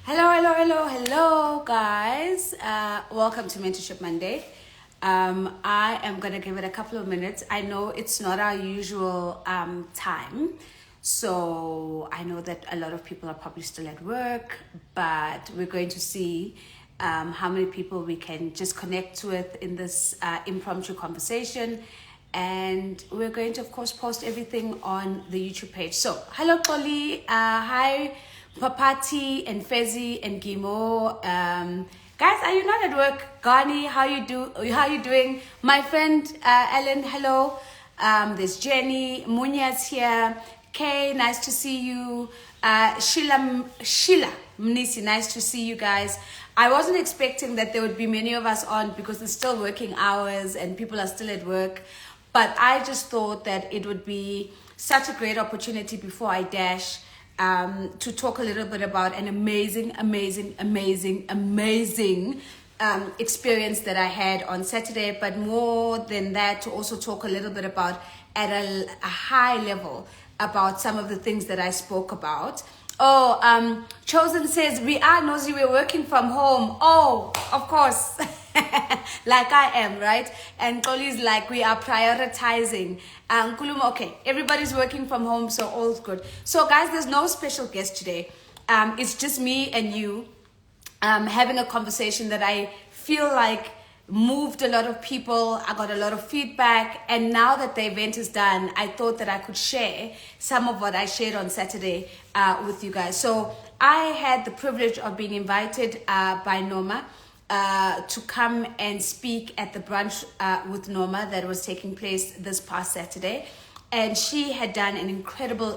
Hello, guys. Welcome to Mentorship Monday. I am going to give it a couple of minutes. I know it's not our usual time, so I know that a lot of people are probably still at work, but we're going to see how many people we can just connect with in this impromptu conversation. And we're going to, of course, post everything on the YouTube page. So, hello, Polly. Hi, Papati and Fezi and Gimo. Guys, are you not at work? Gani, how you doing? My friend Ellen, hello. There's Jenny. Munya's here. Kay, nice to see you. Sheila Mnisi, nice to see you guys. I wasn't expecting that there would be many of us on because it's still working hours and people are still at work. But I just thought that it would be such a great opportunity before I dash to talk a little bit about an amazing experience that I had on Saturday. But more than that, to also talk a little bit about at a high level about some of the things that I spoke about. Oh, Chosen says, we are nosy, we're working from home. Oh, of course. Like I am, right? And Toli's like, we are prioritizing. Kuluma, okay, everybody's working from home, so all's good. So guys, there's no special guest today. It's just me and you having a conversation that I feel like moved a lot of people. I got a lot of feedback, and now that the event is done, I thought that I could share some of what I shared on Saturday with you guys. So I had the privilege of being invited by Norma to come and speak at the brunch with Norma that was taking place this past Saturday. And she had done an incredible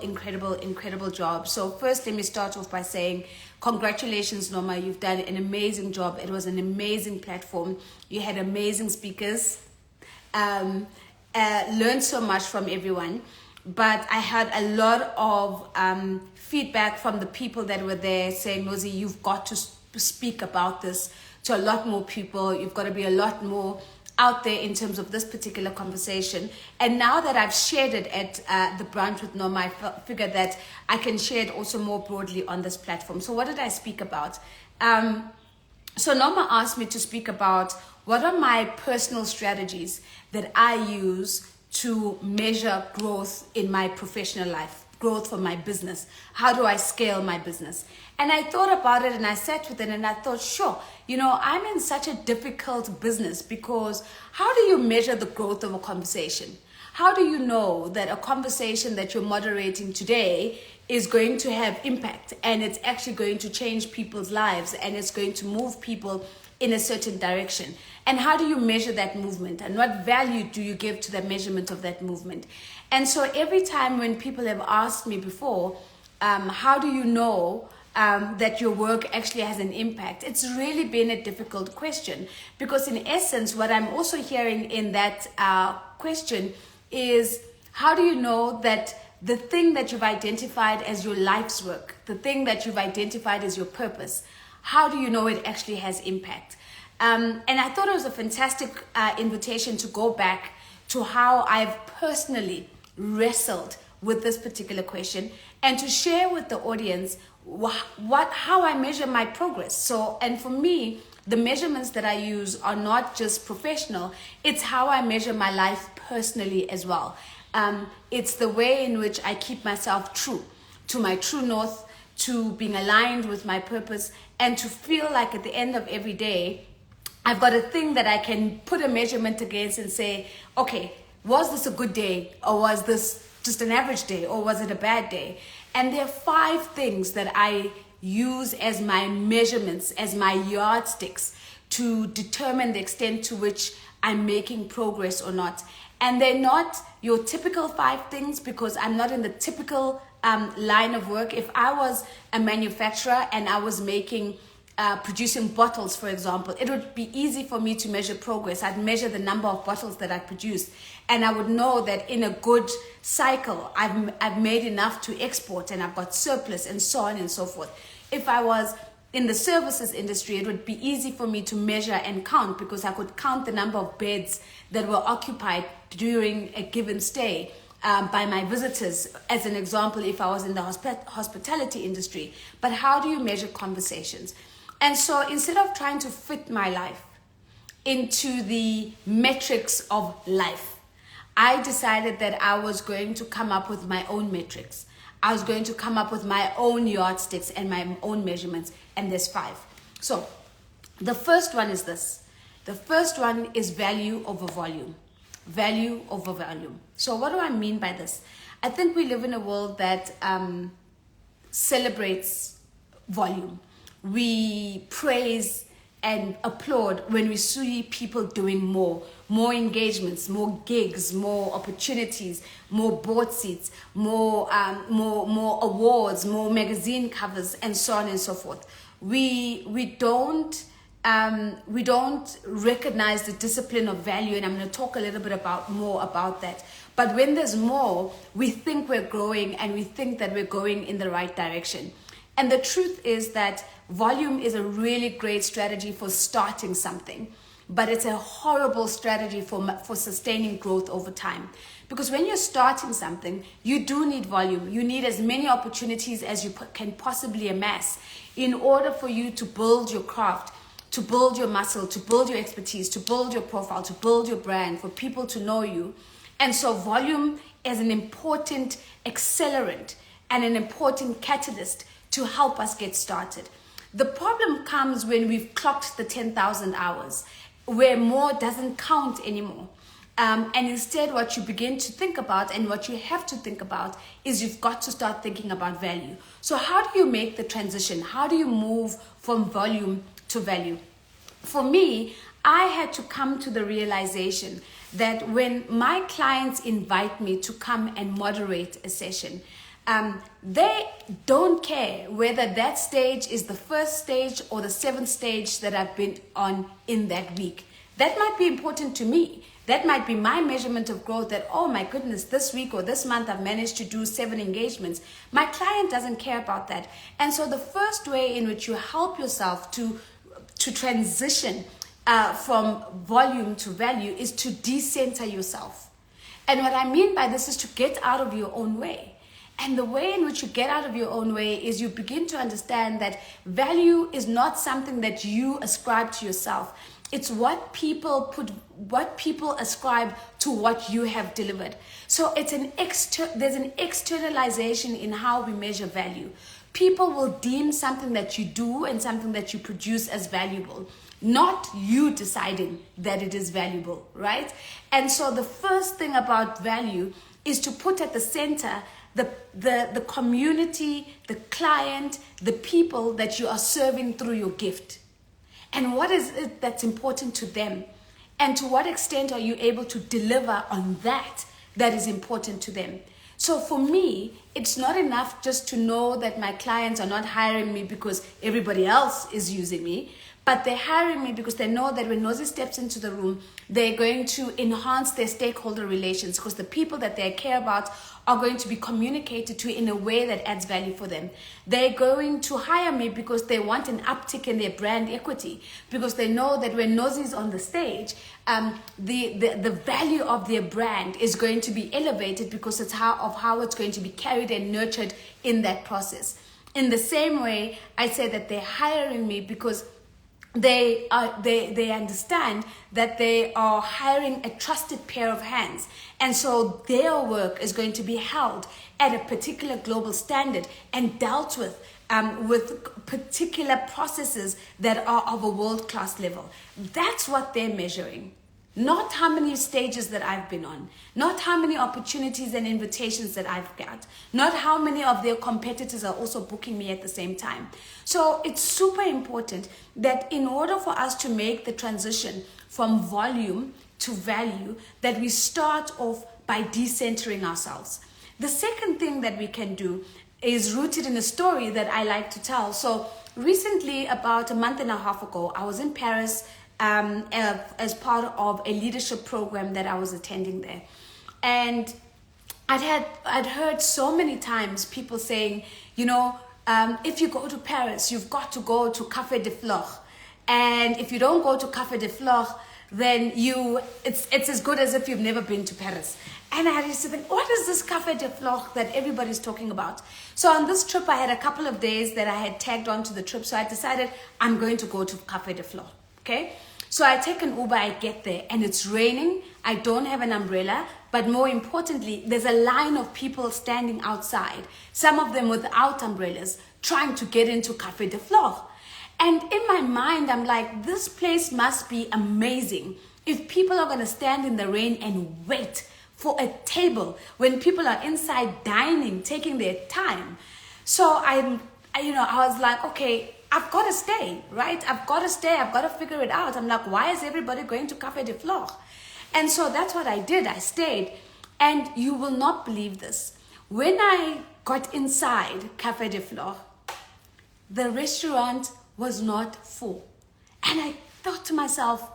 job. So first, let me start off by saying, congratulations, Norma. You've done an amazing job. It was an amazing platform. You had amazing speakers. Learned so much from everyone. But I had a lot of feedback from the people that were there saying, Nozi, you've got to speak about this to a lot more people. You've got to be a lot more out there in terms of this particular conversation. And now that I've shared it at the brunch with Norma, I figured that I can share it also more broadly on this platform. So what did I speak about? So Norma asked me to speak about what are my personal strategies that I use to measure growth in my professional life, growth for my business. How do I scale my business? And I thought about it and I sat with it and I thought, sure, I'm in such a difficult business because how do you measure the growth of a conversation? How do you know that a conversation that you're moderating today is going to have impact and it's actually going to change people's lives and it's going to move people in a certain direction? And how do you measure that movement? And what value do you give to the measurement of that movement? And so every time when people have asked me before, how do you know that your work actually has an impact? It's really been a difficult question because in essence, what I'm also hearing in that question is, how do you know that the thing that you've identified as your life's work, the thing that you've identified as your purpose, how do you know it actually has impact? And I thought it was a fantastic invitation to go back to how I've personally wrestled with this particular question and to share with the audience how I measure my progress. So, and for me, the measurements that I use are not just professional, it's how I measure my life personally as well. It's the way in which I keep myself true to my true north, to being aligned with my purpose, and to feel like at the end of every day, I've got a thing that I can put a measurement against and say, okay, was this a good day, or was this just an average day, or was it a bad day? And there are 5 things that I use as my measurements, as my yardsticks to determine the extent to which I'm making progress or not. And they're not your typical 5 things because I'm not in the typical line of work. If I was a manufacturer and I was producing bottles, for example, it would be easy for me to measure progress. I'd measure the number of bottles that I produced, and I would know that in a good cycle, I've made enough to export and I've got surplus and so on and so forth. If I was in the services industry, it would be easy for me to measure and count because I could count the number of beds that were occupied during a given stay. by my visitors, as an example, if I was in the hospitality industry. But how do you measure conversations? And so instead of trying to fit my life into the metrics of life, I decided that I was going to come up with my own metrics. I was going to come up with my own yardsticks and my own measurements, and there's 5. So the first one is this. The first one is value over volume. Value over volume. So what do I mean by this? I think we live in a world that celebrates volume. We praise and applaud when we see people doing more engagements, more gigs, more opportunities, more board seats, more awards, more magazine covers, and so on and so forth. We don't recognize the discipline of value, and I'm going to talk a little bit more about that. But when there's more, we think we're growing and we think that we're going in the right direction. And the truth is that volume is a really great strategy for starting something, but it's a horrible strategy for sustaining growth over time. Because when you're starting something, you do need volume. You need as many opportunities as you can possibly amass in order for you to build your craft, to build your muscle, to build your expertise, to build your profile, to build your brand, for people to know you. And so volume is an important accelerant and an important catalyst to help us get started. The problem comes when we've clocked the 10,000 hours, where more doesn't count anymore. And instead, what you begin to think about and what you have to think about is you've got to start thinking about value. So how do you make the transition? How do you move from volume to value? For me, I had to come to the realization that when my clients invite me to come and moderate a session, they don't care whether that stage is the first stage or the 7th stage that I've been on in that week. That might be important to me. That might be my measurement of growth, that, oh my goodness, this week or this month I've managed to do 7 engagements. My client doesn't care about that. And so the first way in which you help yourself to transition from volume to value is to decenter yourself. And what I mean by this is to get out of your own way. And the way in which you get out of your own way is you begin to understand that value is not something that you ascribe to yourself. It's what people ascribe to what you have delivered. So it's there's an externalization in how we measure value. People will deem something that you do and something that you produce as valuable, not you deciding that it is valuable, right? And so the first thing about value is to put at the center the community, the client, the people that you are serving through your gift. And what is it that's important to them? And to what extent are you able to deliver on that is important to them? So for me, it's not enough just to know that my clients are not hiring me because everybody else is using me, but they're hiring me because they know that when Nosy steps into the room, they're going to enhance their stakeholder relations, because the people that they care about are going to be communicated to in a way that adds value for them. They're going to hire me because they want an uptick in their brand equity, because they know that when Nosy's on the stage, the value of their brand is going to be elevated because it's how it's going to be carried and nurtured in that process. In the same way, I say that they're hiring me because they understand that they are hiring a trusted pair of hands, and so their work is going to be held at a particular global standard and dealt with particular processes that are of a world-class level. That's what they're measuring. Not how many stages that I've been on, not how many opportunities and invitations that I've got, not how many of their competitors are also booking me at the same time. So it's super important that in order for us to make the transition from volume to value, that we start off by decentering ourselves. The second thing that we can do is rooted in a story that I like to tell. So recently, about a month and a half ago, I was in Paris as part of a leadership program that I was attending there. And I'd heard so many times people saying, if you go to Paris, you've got to go to Café de Flore. And if you don't go to Café de Flore, then it's as good as if you've never been to Paris. And I used to think, what is this Café de Flore that everybody's talking about? So on this trip, I had a couple of days that I had tagged onto the trip. So I decided I'm going to go to Café de Flore. Okay. So I take an Uber, I get there, and it's raining. I don't have an umbrella, but more importantly, there's a line of people standing outside, some of them without umbrellas, trying to get into Café de Flore. And in my mind, I'm like, this place must be amazing if people are going to stand in the rain and wait for a table when people are inside dining, taking their time. So I was like, okay, I've got to stay, right? I've got to stay. I've got to figure it out. I'm like, why is everybody going to Café de Flore? And so that's what I did. I stayed. And you will not believe this. When I got inside Café de Flore, the restaurant was not full. And I thought to myself,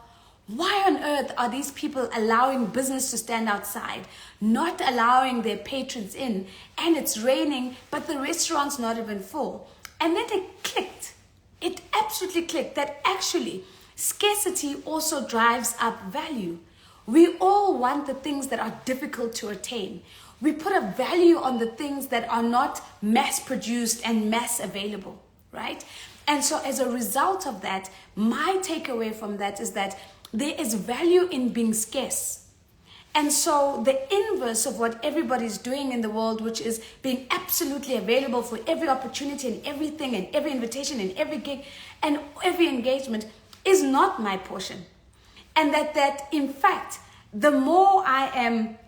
why on earth are these people allowing business to stand outside, not allowing their patrons in? And it's raining, but the restaurant's not even full. And then it clicked. It absolutely clicked that actually scarcity also drives up value. We all want the things that are difficult to attain. We put a value on the things that are not mass produced and mass available, right? And so as a result of that, my takeaway from that is that there is value in being scarce. And so the inverse of what everybody's doing in the world, which is being absolutely available for every opportunity and everything and every invitation and every gig and every engagement, is not my portion. And that in fact, the more I am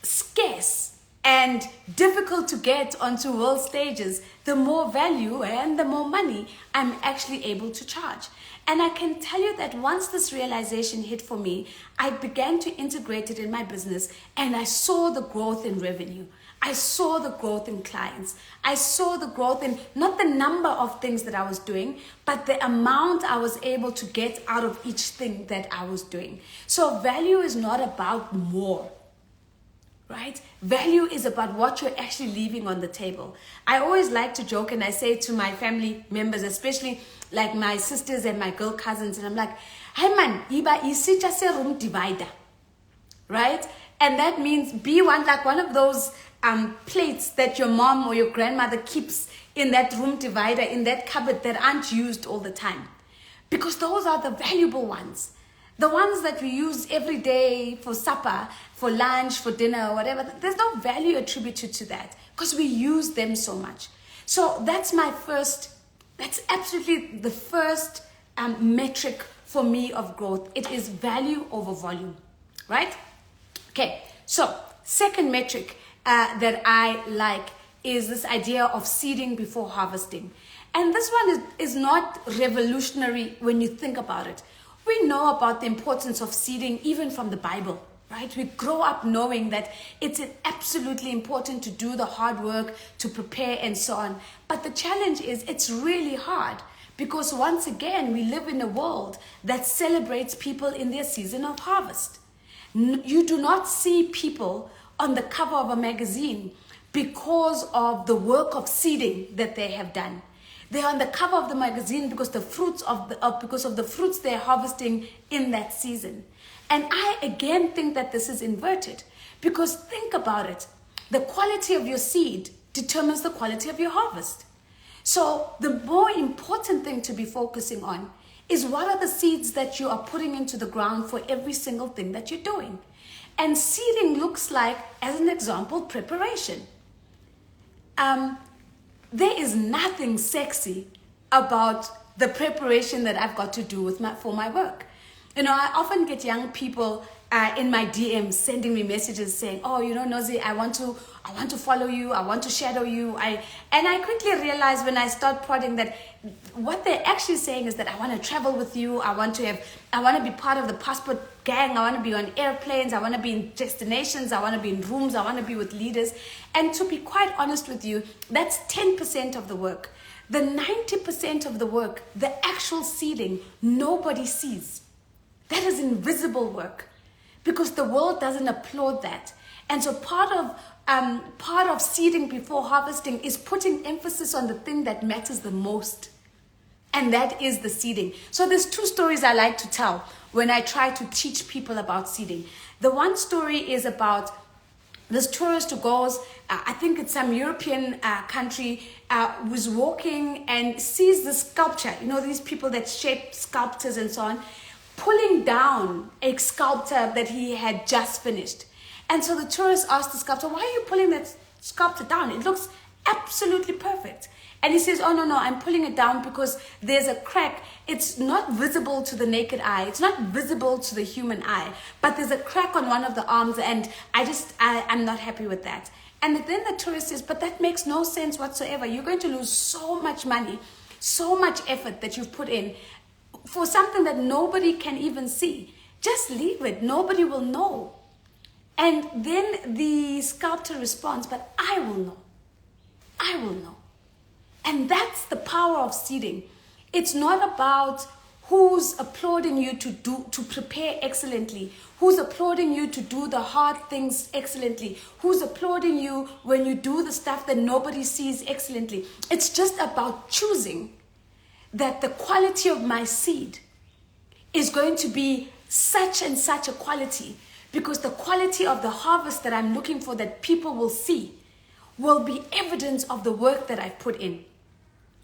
scarce and difficult to get onto world stages, the more value and the more money I'm actually able to charge. And I can tell you that once this realization hit for me, I began to integrate it in my business, and I saw the growth in revenue. I saw the growth in clients. I saw the growth in not the number of things that I was doing, but the amount I was able to get out of each thing that I was doing. So value is not about more, right? Value is about what you're actually leaving on the table. I always like to joke, and I say to my family members, especially like my sisters and my girl cousins, and I'm like, hey man, iba isitsha se room divider, right? And that means be one of those plates that your mom or your grandmother keeps in that room divider, in that cupboard that aren't used all the time. Because those are the valuable ones. The ones that we use every day for supper, for lunch, for dinner, or whatever, there's no value attributed to that because we use them so much. So that's absolutely the first metric for me of growth. It is value over volume, right? Okay, so second metric that I like is this idea of seeding before harvesting. And this one is not revolutionary when you think about it. We know about the importance of seeding even from the Bible, right? We grow up knowing that it's absolutely important to do the hard work, to prepare and so on. But the challenge is it's really hard because once again, we live in a world that celebrates people in their season of harvest. You do not see people on the cover of a magazine because of the work of seeding that they have done. They're on the cover of the magazine because because of the fruits they're harvesting in that season. And I again think that this is inverted because think about it. The quality of your seed determines the quality of your harvest. So the more important thing to be focusing on is what are the seeds that you are putting into the ground for every single thing that you're doing. And seeding looks like, as an example, preparation. There is nothing sexy about the preparation that I've got to do for my work. You know, I often get young people in my DMs sending me messages saying, oh, you know, Nozi, I want to follow you. I want to shadow you. And I quickly realized when I start prodding that what they're actually saying is that I want to travel with you. I want to be part of the passport gang. I want to be on airplanes. I want to be in destinations. I want to be in rooms. I want to be with leaders. And to be quite honest with you, that's 10% of the work. The 90% of the work, the actual seeding, nobody sees. That is invisible work because the world doesn't applaud that. And so part of seeding before harvesting is putting emphasis on the thing that matters the most. And that is the seeding. So there's two stories I like to tell when I try to teach people about seeding. The one story is about this tourist who goes, I think it's some European country, was walking and sees the sculpture, these people that shape sculptures and so on, pulling down a sculpture that he had just finished. And so the tourist asked the sculptor, why are you pulling that sculpture down? It looks absolutely perfect. And he says, oh, no, I'm pulling it down because there's a crack. It's not visible to the naked eye. It's not visible to the human eye. But there's a crack on one of the arms, and I'm not happy with that. And then the tourist says, but that makes no sense whatsoever. You're going to lose so much money, so much effort that you've put in for something that nobody can even see. Just leave it. Nobody will know. And then the sculptor responds, but I will know. I will know. And that's the power of seeding. It's not about who's applauding you to prepare excellently, who's applauding you to do the hard things excellently, who's applauding you when you do the stuff that nobody sees excellently. It's just about choosing that the quality of my seed is going to be such and such a quality, because the quality of the harvest that I'm looking for, that people will see, will be evidence of the work that I've put in.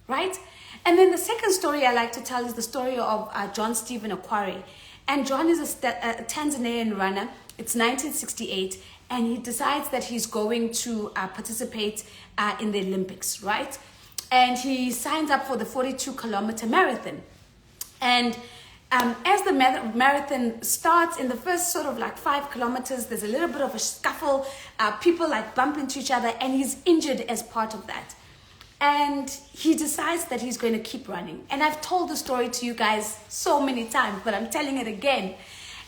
Right? And then the second story I like to tell is the story of John Stephen Okware. And John is a Tanzanian runner. It's 1968, and he decides that he's going to participate in the Olympics, right? And he signs up for the 42-kilometer marathon. And as the marathon starts, in the first sort of like 5 kilometers, there's a little bit of a scuffle. People like bump into each other, and he's injured as part of that. And he decides that he's going to keep running. And I've told the story to you guys so many times, but I'm telling it again.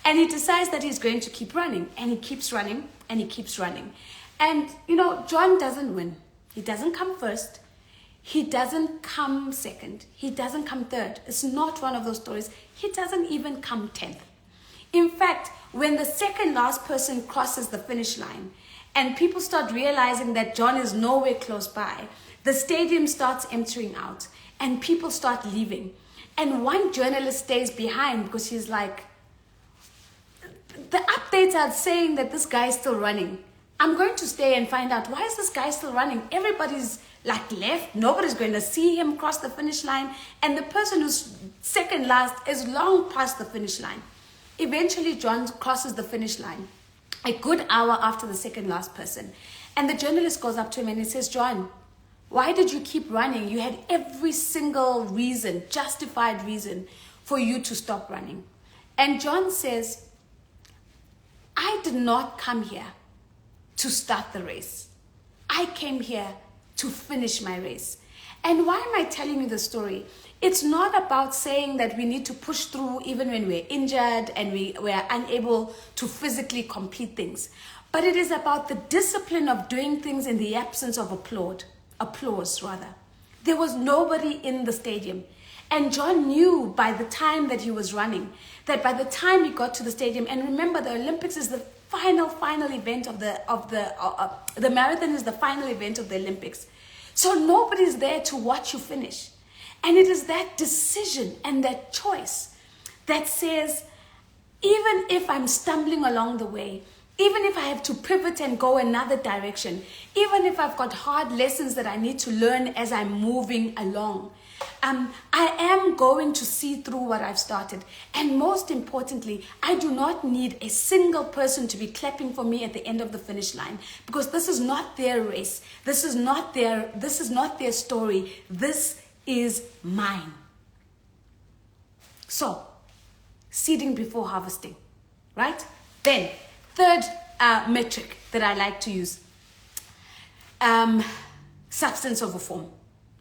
And he decides that he's going to keep running. And he keeps running, and he keeps running. And, John doesn't win. He doesn't come first. He doesn't come second. He doesn't come third. It's not one of those stories. He doesn't even come 10th. In fact, when the second last person crosses the finish line, and people start realizing that John is nowhere close by, the stadium starts emptying out, and people start leaving. And one journalist stays behind because he's like, the updates are saying that this guy is still running. I'm going to stay and find out, why is this guy still running? Everybody's like left. Nobody's going to see him cross the finish line. And the person who's second last is long past the finish line. Eventually, John crosses the finish line a good hour after the second last person. And the journalist goes up to him and he says, John, why did you keep running? You had every single reason, justified reason, for you to stop running. And John says, I did not come here to start the race. I came here to finish my race. And why am I telling you the story? It's not about saying that we need to push through even when we're injured and we're unable to physically complete things. But it is about the discipline of doing things in the absence of applause. There was nobody in the stadium. And John knew by the time that he was running, that by the time he got to the stadium, and remember, the Olympics is the final event of the marathon is the final event of the Olympics. So nobody's there to watch you finish. And it is that decision and that choice that says, even if I'm stumbling along the way, even if I have to pivot and go another direction, even if I've got hard lessons that I need to learn as I'm moving along, I am going to see through what I've started. And most importantly, I do not need a single person to be clapping for me at the end of the finish line, because this is not their race. This is not their story. This is mine. So, seeding before harvesting, right? Then, third metric that I like to use, substance over form,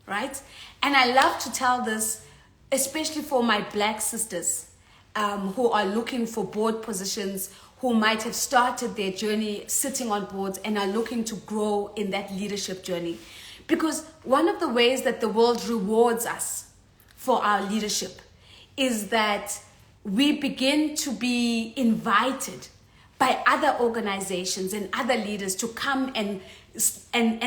right? And I love to tell this, especially for my Black sisters who are looking for board positions, who might have started their journey sitting on boards and are looking to grow in that leadership journey. Because one of the ways that the world rewards us for our leadership is that we begin to be invited by other organizations and other leaders to come and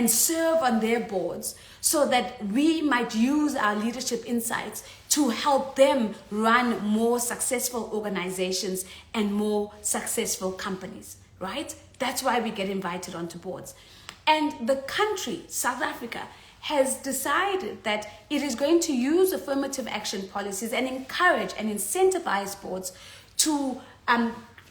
serve on their boards, so that we might use our leadership insights to help them run more successful organizations and more successful companies, right? That's why we get invited onto boards. And the country, South Africa, has decided that it is going to use affirmative action policies and encourage and incentivize boards to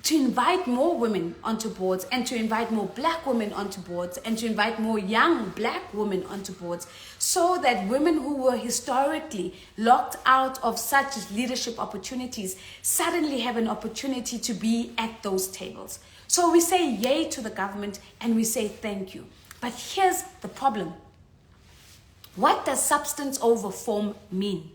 invite more women onto boards, and to invite more black women onto boards, and to invite more young black women onto boards, so that women who were historically locked out of such leadership opportunities suddenly have an opportunity to be at those tables. So we say yay to the government and we say thank you. But here's the problem. What does substance over form mean?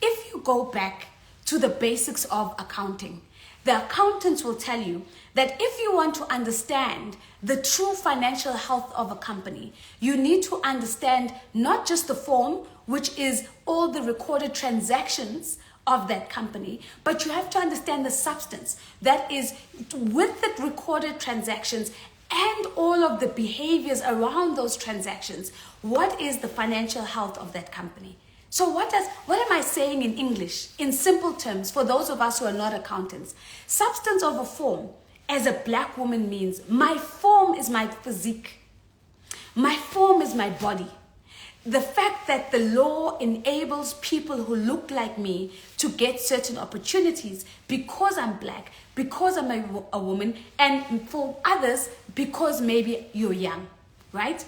If you go back to the basics of accounting, the accountants will tell you that if you want to understand the true financial health of a company, you need to understand not just the form, which is all the recorded transactions of that company, but you have to understand the substance that is with the recorded transactions and all of the behaviors around those transactions. What is the financial health of that company? So what am I saying in English, in simple terms, for those of us who are not accountants? Substance over form, as a black woman, means my form is my physique. My form is my body. The fact that the law enables people who look like me to get certain opportunities because I'm black, because I'm a woman, and for others, because maybe you're young, right?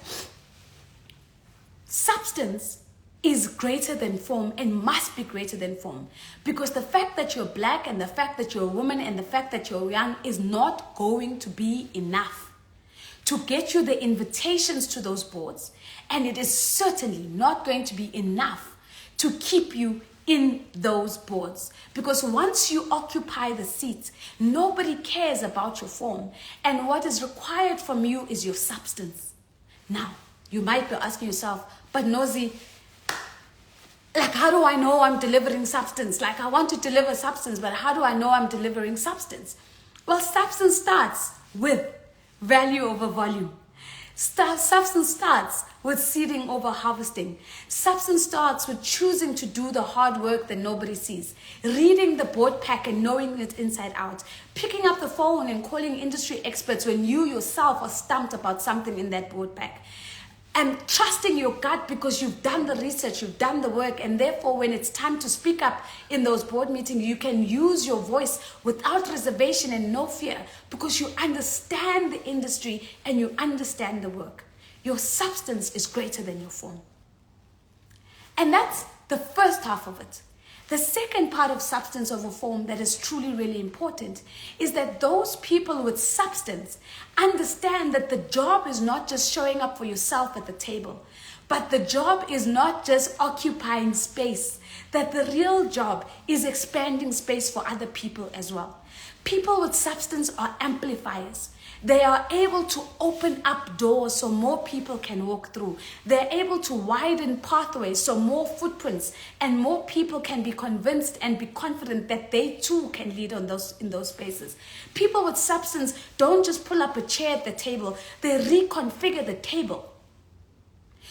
Substance is greater than form and must be greater than form, because the fact that you're black and the fact that you're a woman and the fact that you're young is not going to be enough to get you the invitations to those boards, and it is certainly not going to be enough to keep you in those boards, because once you occupy the seats, nobody cares about your form, and what is required from you is your substance. Now, you might be asking yourself, but Nozi, like, how do I know I'm delivering substance? Like, I want to deliver substance, but how do I know I'm delivering substance? Well, substance starts with value over volume. Substance starts with seeding over harvesting. Substance starts with choosing to do the hard work that nobody sees. Reading the board pack and knowing it inside out. Picking up the phone and calling industry experts when you yourself are stumped about something in that board pack. And trusting your gut because you've done the research, you've done the work, and therefore when it's time to speak up in those board meetings, you can use your voice without reservation and no fear because you understand the industry and you understand the work. Your substance is greater than your form. And that's the first half of it. The second part of substance over form that is truly really important is that those people with substance understand that the job is not just showing up for yourself at the table, but the job is not just occupying space, that the real job is expanding space for other people as well. People with substance are amplifiers. They are able to open up doors so more people can walk through. They're able to widen pathways so more footprints and more people can be convinced and be confident that they too can lead in those spaces. People with substance don't just pull up a chair at the table, they reconfigure the table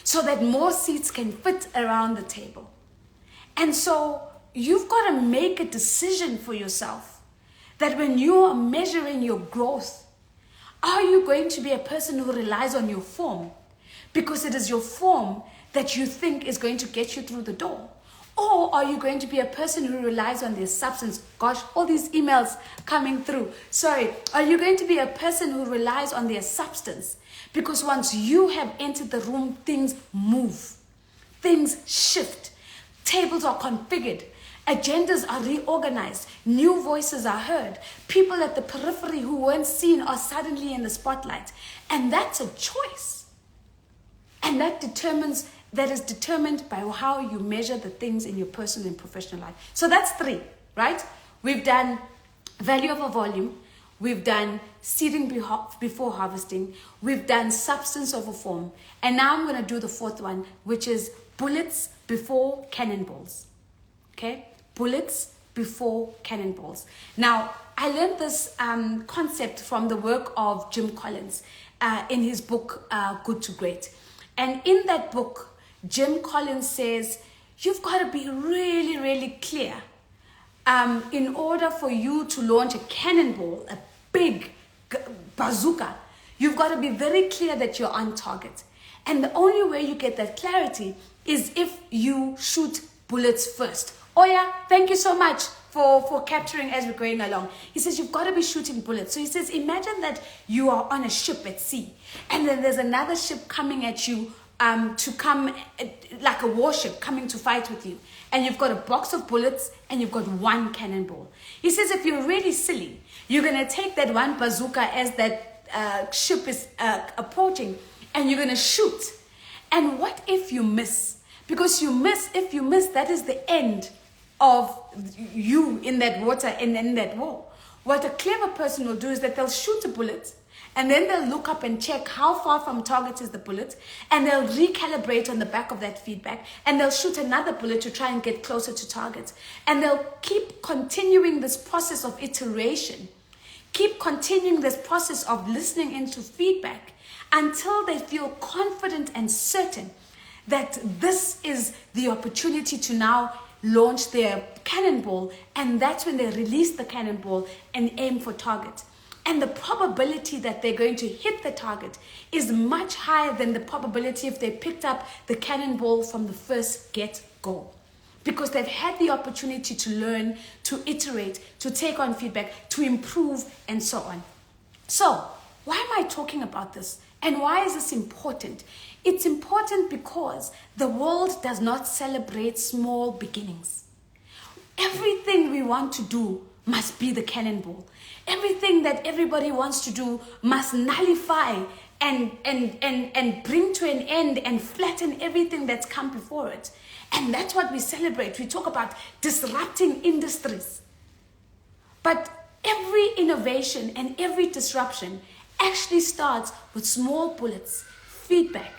so that more seats can fit around the table. And so you've got to make a decision for yourself that when you are measuring your growth, are you going to be a person who relies on your form because it is your form that you think is going to get you through the door? Or are you going to be a person who relies on their substance? Gosh, all these emails coming through. Sorry, are you going to be a person who relies on their substance? Because once you have entered the room, things move, things shift, tables are configured, agendas are reorganized, new voices are heard, people at the periphery who weren't seen are suddenly in the spotlight. And that's a choice. And that is determined by how you measure the things in your personal and professional life. So that's 3, right? We've done value over volume. We've done seeding before harvesting. We've done substance over form. And now I'm going to do the 4th one, which is bullets before cannonballs. Okay? Bullets before cannonballs. Now, I learned this concept from the work of Jim Collins in his book, Good to Great. And in that book, Jim Collins says, you've got to be really, really clear. In order for you to launch a cannonball, a big bazooka, You've got to be very clear that you're on target. And the only way you get that clarity is if you shoot bullets first. Oh yeah, thank you so much for capturing as we're going along. He says you've got to be shooting bullets. So he says, imagine that you are on a ship at sea, and then there's another ship coming at you to come, like a warship coming to fight with you. And you've got a box of bullets and you've got one cannonball. He says if you're really silly, you're going to take that one bazooka as that ship is approaching, and you're going to shoot. And what if you miss? Because if you miss, that is the end of you in that water and in that war. What a clever person will do is that they'll shoot a bullet, and then they'll look up and check how far from target is the bullet, and they'll recalibrate on the back of that feedback, and they'll shoot another bullet to try and get closer to target. And they'll keep continuing this process of iteration, keep continuing this process of listening into feedback until they feel confident and certain that this is the opportunity to now launch their cannonball, and that's when they release the cannonball and aim for target. And the probability that they're going to hit the target is much higher than the probability if they picked up the cannonball from the first get-go, because they've had the opportunity to learn, to iterate, to take on feedback, to improve, and so on. So why am I talking about this? And why is this important? It's important because the world does not celebrate small beginnings. Everything we want to do must be the cannonball. Everything that everybody wants to do must nullify and bring to an end and flatten everything that's come before it. And that's what we celebrate. We talk about disrupting industries. But every innovation and every disruption actually starts with small bullets, feedback,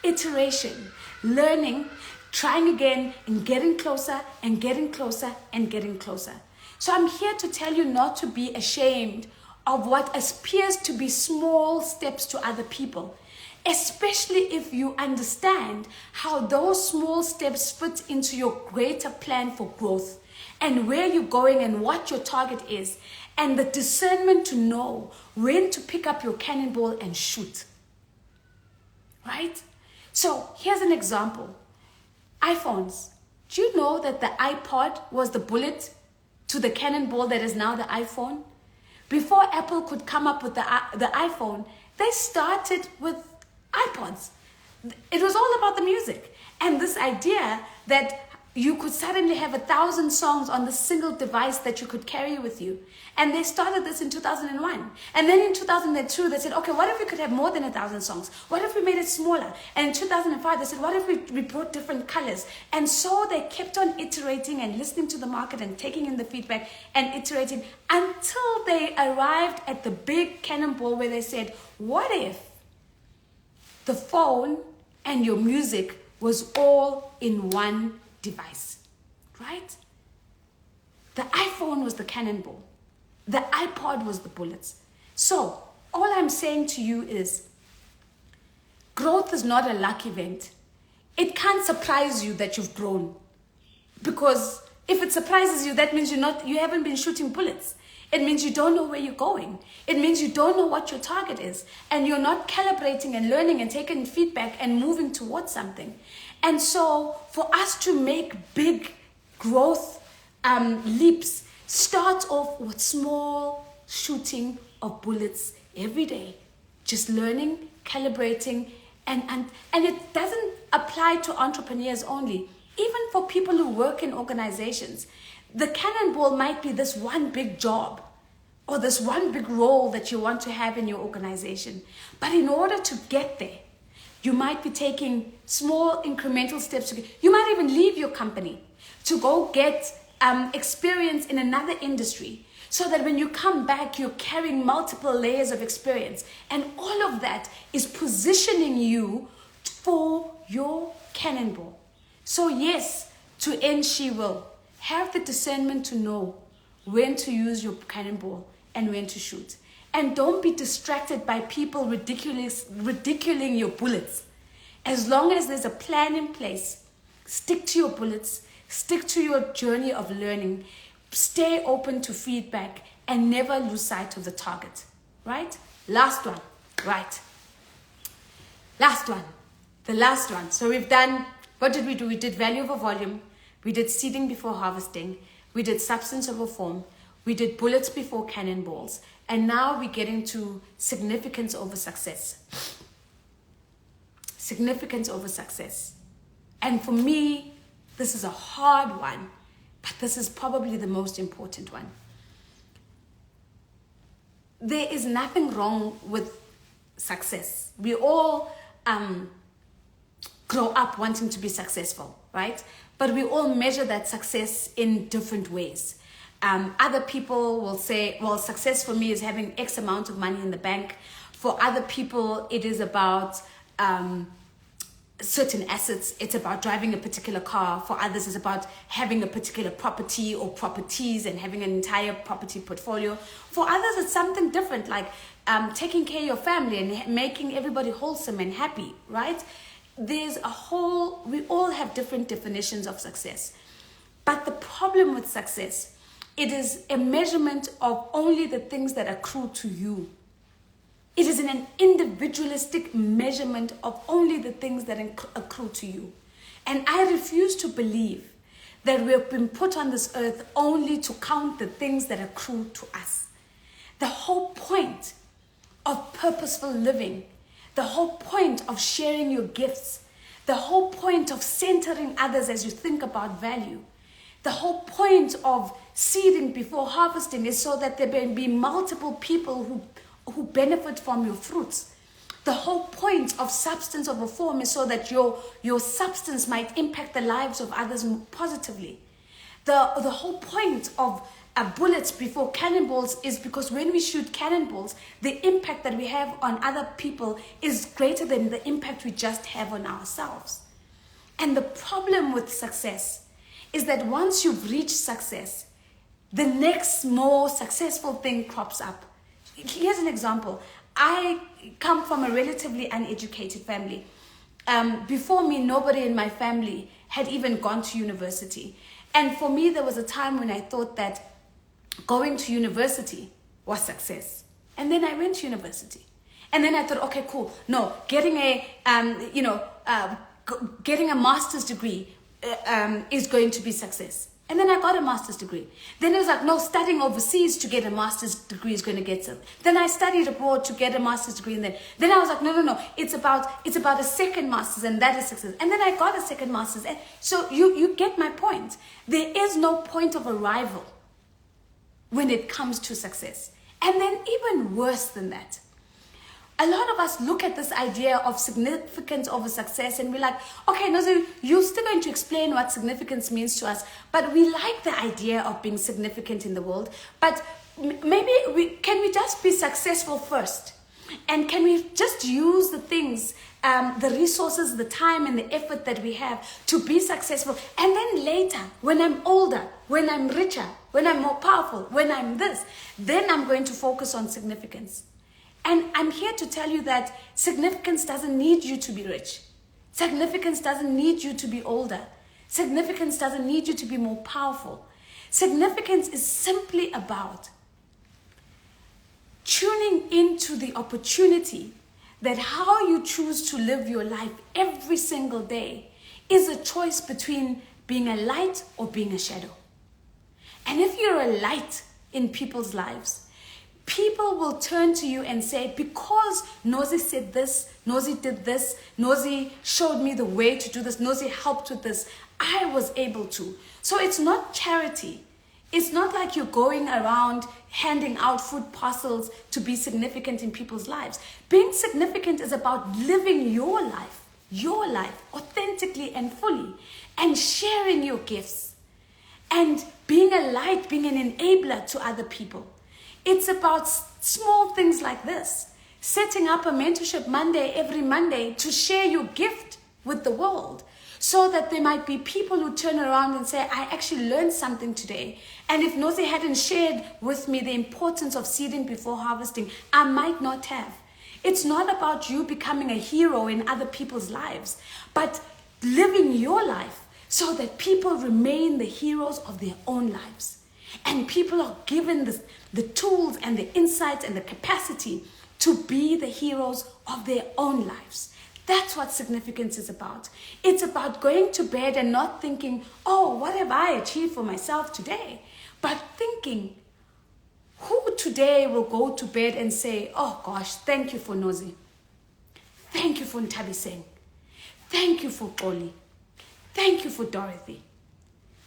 iteration, learning, trying again, and getting closer and getting closer and getting closer. So I'm here to tell you not to be ashamed of what appears to be small steps to other people, especially if you understand how those small steps fit into your greater plan for growth and where you're going and what your target is, and the discernment to know when to pick up your cannonball and shoot. Right? So here's an example. iPhones. Do you know that the iPod was the bullet to the cannonball that is now the iPhone? Before Apple could come up with the iPhone, they started with iPods. It was all about the music. And this idea that you could suddenly have 1,000 songs on this single device that you could carry with you. And they started this in 2001. And then in 2002, they said, okay, what if we could have more than 1,000 songs? What if we made it smaller? And in 2005, they said, what if we brought different colors? And so they kept on iterating and listening to the market and taking in the feedback and iterating until they arrived at the big cannonball where they said, what if the phone and your music was all in one device, right? The iPhone was the cannonball. The iPod was the bullets. So all I'm saying to you is growth is not a luck event. It can't surprise you that you've grown, because if it surprises you, that means you haven't been shooting bullets. It means you don't know where you're going. It means you don't know what your target is, and you're not calibrating and learning and taking feedback and moving towards something. And so for us to make big growth leaps, start off with small shooting of bullets every day. Just learning, calibrating, and it doesn't apply to entrepreneurs only. Even for people who work in organizations, the cannonball might be this one big job or this one big role that you want to have in your organization. But in order to get there, you might be taking small incremental steps. You might even leave your company to go get experience in another industry, so that when you come back, you're carrying multiple layers of experience. And all of that is positioning you for your cannonball. So yes, to end, she will have the discernment to know when to use your cannonball and when to shoot. And don't be distracted by people ridiculing your bullets. As long as there's a plan in place, stick to your bullets, stick to your journey of learning, stay open to feedback, and never lose sight of the target, right? Last one. Right. Last one. The last one. So we've done, what did we do? We did value over volume. We did seeding before harvesting. We did substance over form. We did bullets before cannonballs. And now we're getting to significance over success. Significance over success. And for me, this is a hard one, but this is probably the most important one. There is nothing wrong with success. We all grow up wanting to be successful, right? But we all measure that success in different ways. Other people will say, well, success for me is having X amount of money in the bank. For other people, it is about certain assets. It's about driving a particular car. For others, it's about having a particular property or properties and having an entire property portfolio. For others, it's something different, like taking care of your family and making everybody wholesome and happy, right? We all have different definitions of success. But the problem with success, it is a measurement of only the things that accrue to you. It is an individualistic measurement of only the things that accrue to you. And I refuse to believe that we have been put on this earth only to count the things that accrue to us. The whole point of purposeful living, the whole point of sharing your gifts, the whole point of centering others as you think about value, the whole point of seeding before harvesting is so that there may be multiple people who benefit from your fruits. The whole point of substance over form is so that your substance might impact the lives of others positively. The whole point of bullets before cannonballs is because when we shoot cannonballs, the impact that we have on other people is greater than the impact we just have on ourselves. And the problem with success is that once you've reached success, the next more successful thing crops up. Here's an example. I come from a relatively uneducated family. Before me, nobody in my family had even gone to university. And for me, there was a time when I thought that going to university was success. And then I went to university. And then I thought, okay, cool. No, getting a master's degree is going to be success. And then I got a master's degree. Then it was like, no, studying overseas to get a master's degree is going to get some. Then I studied abroad to get a master's degree. And then I was like, no. It's about a second master's, and that is success. And then I got a second master's. And so you get my point. There is no point of arrival when it comes to success. And then even worse than that, a lot of us look at this idea of significance over success and we're like, okay, no, so you're still going to explain what significance means to us, but we like the idea of being significant in the world, but maybe can we just be successful first? And can we just use the things, the resources, the time and the effort that we have to be successful? And then later, when I'm older, when I'm richer, when I'm more powerful, when I'm this, then I'm going to focus on significance. And I'm here to tell you that significance doesn't need you to be rich. Significance doesn't need you to be older. Significance doesn't need you to be more powerful. Significance is simply about tuning into the opportunity that how you choose to live your life every single day is a choice between being a light or being a shadow. And if you're a light in people's lives, people will turn to you and say, because Nosy said this, Nosy did this, Nosy showed me the way to do this, Nosy helped with this, I was able to. So it's not charity. It's not like you're going around handing out food parcels to be significant in people's lives. Being significant is about living your life authentically and fully, and sharing your gifts, and being a light, being an enabler to other people. It's about small things like this. Setting up a mentorship Monday every Monday to share your gift with the world, so that there might be people who turn around and say, I actually learned something today. And if Nosy hadn't shared with me the importance of seeding before harvesting, I might not have. It's not about you becoming a hero in other people's lives, but living your life so that people remain the heroes of their own lives. And people are given the tools and the insights and the capacity to be the heroes of their own lives. That's what significance is about. It's about going to bed and not thinking, oh, what have I achieved for myself today? But thinking, who today will go to bed and say, oh gosh, thank you for Nozi. Thank you for Ntabi Singh. Thank you for Oli. Thank you for Dorothy.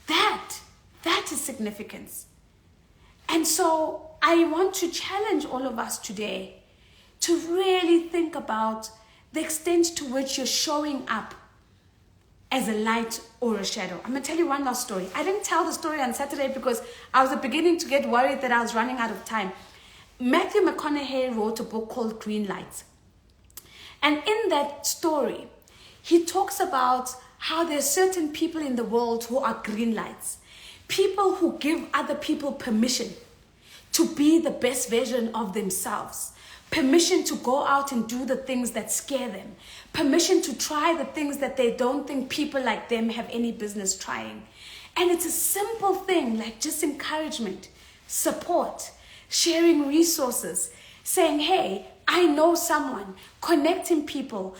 That is significance. And so I want to challenge all of us today to really think about the extent to which you're showing up as a light or a shadow. I'm going to tell you one last story. I didn't tell the story on Saturday because I was beginning to get worried that I was running out of time. Matthew McConaughey wrote a book called Green Lights. And in that story, he talks about how there's certain people in the world who are green lights. People who give other people permission to be the best version of themselves. Permission to go out and do the things that scare them. Permission to try the things that they don't think people like them have any business trying. And it's a simple thing like just encouragement, support, sharing resources, saying, hey, I know someone, connecting people.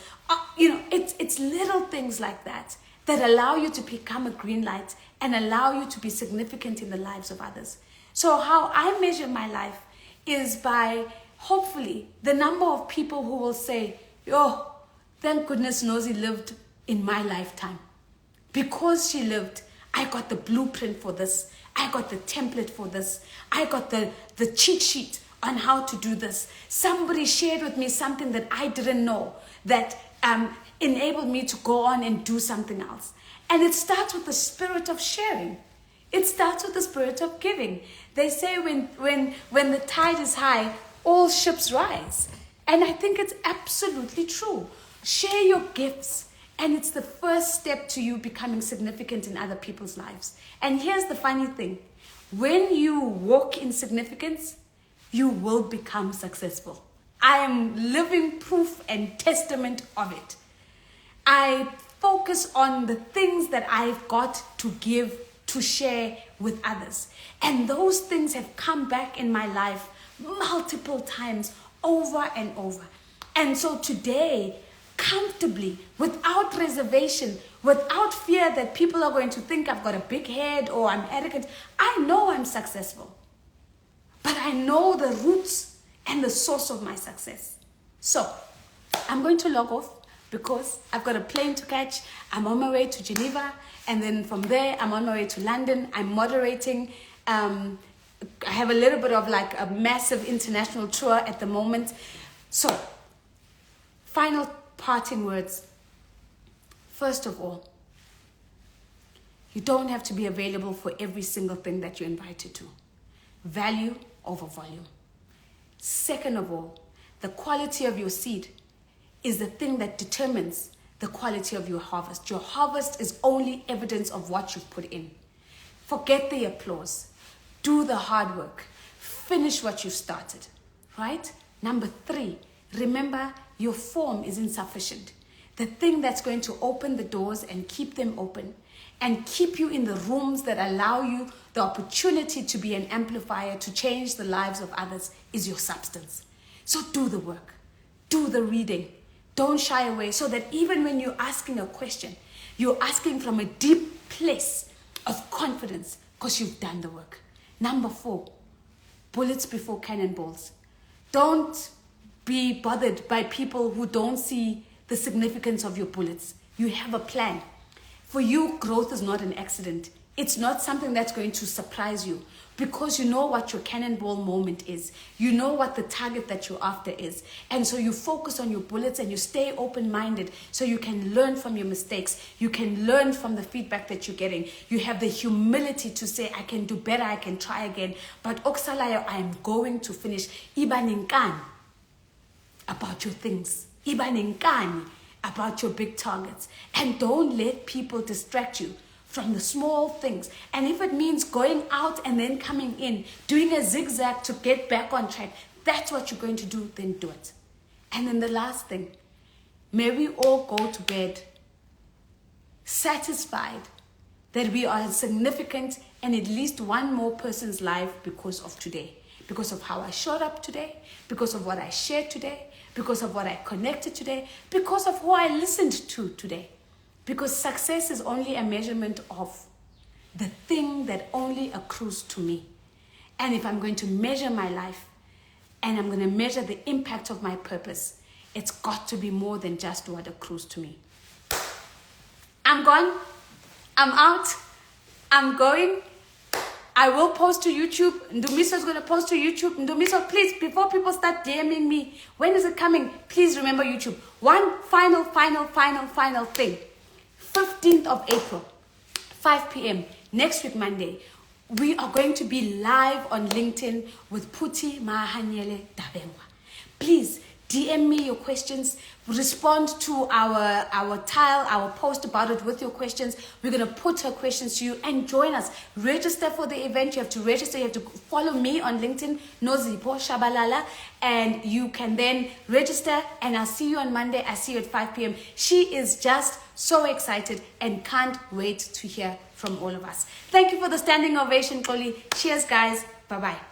It's little things like that allow you to become a green light and allow you to be significant in the lives of others. So how I measure my life is by, hopefully, the number of people who will say, oh, thank goodness Nozi lived in my lifetime. Because she lived, I got the blueprint for this. I got the template for this. I got the cheat sheet on how to do this. Somebody shared with me something that I didn't know that enabled me to go on and do something else. And it starts with the spirit of sharing. It starts with the spirit of giving. They say when the tide is high, all ships rise. And I think it's absolutely true. Share your gifts. And it's the first step to you becoming significant in other people's lives. And here's the funny thing. When you walk in significance, you will become successful. I am living proof and testament of it. I focus on the things that I've got to give, to share with others. And those things have come back in my life multiple times, over and over. And so today, comfortably, without reservation, without fear that people are going to think I've got a big head or I'm arrogant, I know I'm successful. But I know the roots and the source of my success. So, I'm going to log off because I've got a plane to catch. I'm on my way to Geneva. And then from there, I'm on my way to London. I'm moderating. I have a little bit of like a massive international tour at the moment. So, final parting words. First of all, you don't have to be available for every single thing that you're invited to. Value over volume. Second of all, the quality of your seed is the thing that determines the quality of your harvest. Your harvest is only evidence of what you've put in. Forget the applause. Do the hard work. Finish what you started, right? Number 3, remember your form is insufficient. The thing that's going to open the doors and keep them open and keep you in the rooms that allow you the opportunity to be an amplifier to change the lives of others is your substance. So do the work. Do the reading. Don't shy away so that even when you're asking a question, you're asking from a deep place of confidence because you've done the work. Number 4, bullets before cannonballs. Don't be bothered by people who don't see the significance of your bullets. You have a plan. For you, growth is not an accident. It's not something that's going to surprise you because you know what your cannonball moment is. You know what the target that you're after is. And so you focus on your bullets and you stay open-minded so you can learn from your mistakes. You can learn from the feedback that you're getting. You have the humility to say, I can do better, I can try again. But Oksalayo, I am going to finish. Ibaninkan about your things. Ibaninkan about your big targets. And don't let people distract you from the small things. And if it means going out and then coming in, doing a zigzag to get back on track, that's what you're going to do, then do it. And then the last thing, may we all go to bed satisfied that we are significant in at least one more person's life because of today. because of how I showed up today, because of what I shared today, because of what I connected today, because of who I listened to today. Because success is only a measurement of the thing that only accrues to me. And if I'm going to measure my life and I'm going to measure the impact of my purpose, it's got to be more than just what accrues to me. I'm gone. I'm out. I'm going. I will post to YouTube. Ndumiso is going to post to YouTube. Ndumiso, please, before people start DMing me, when is it coming? Please remember YouTube. One final thing. 15th of April, 5 p.m. next week, Monday, we are going to be live on LinkedIn with Puti Mahanyele Dabengwa. Please DM me your questions. Respond to our post about it with your questions. We're going to put her questions to you and join us. Register for the event. You have to register. You have to follow me on LinkedIn, Nozipo Shabalala, and you can then register. And I'll see you on Monday. I see you at 5 p.m. She is just so excited and can't wait to hear from all of us. Thank you for the standing ovation, Koli. Cheers, guys. Bye-bye.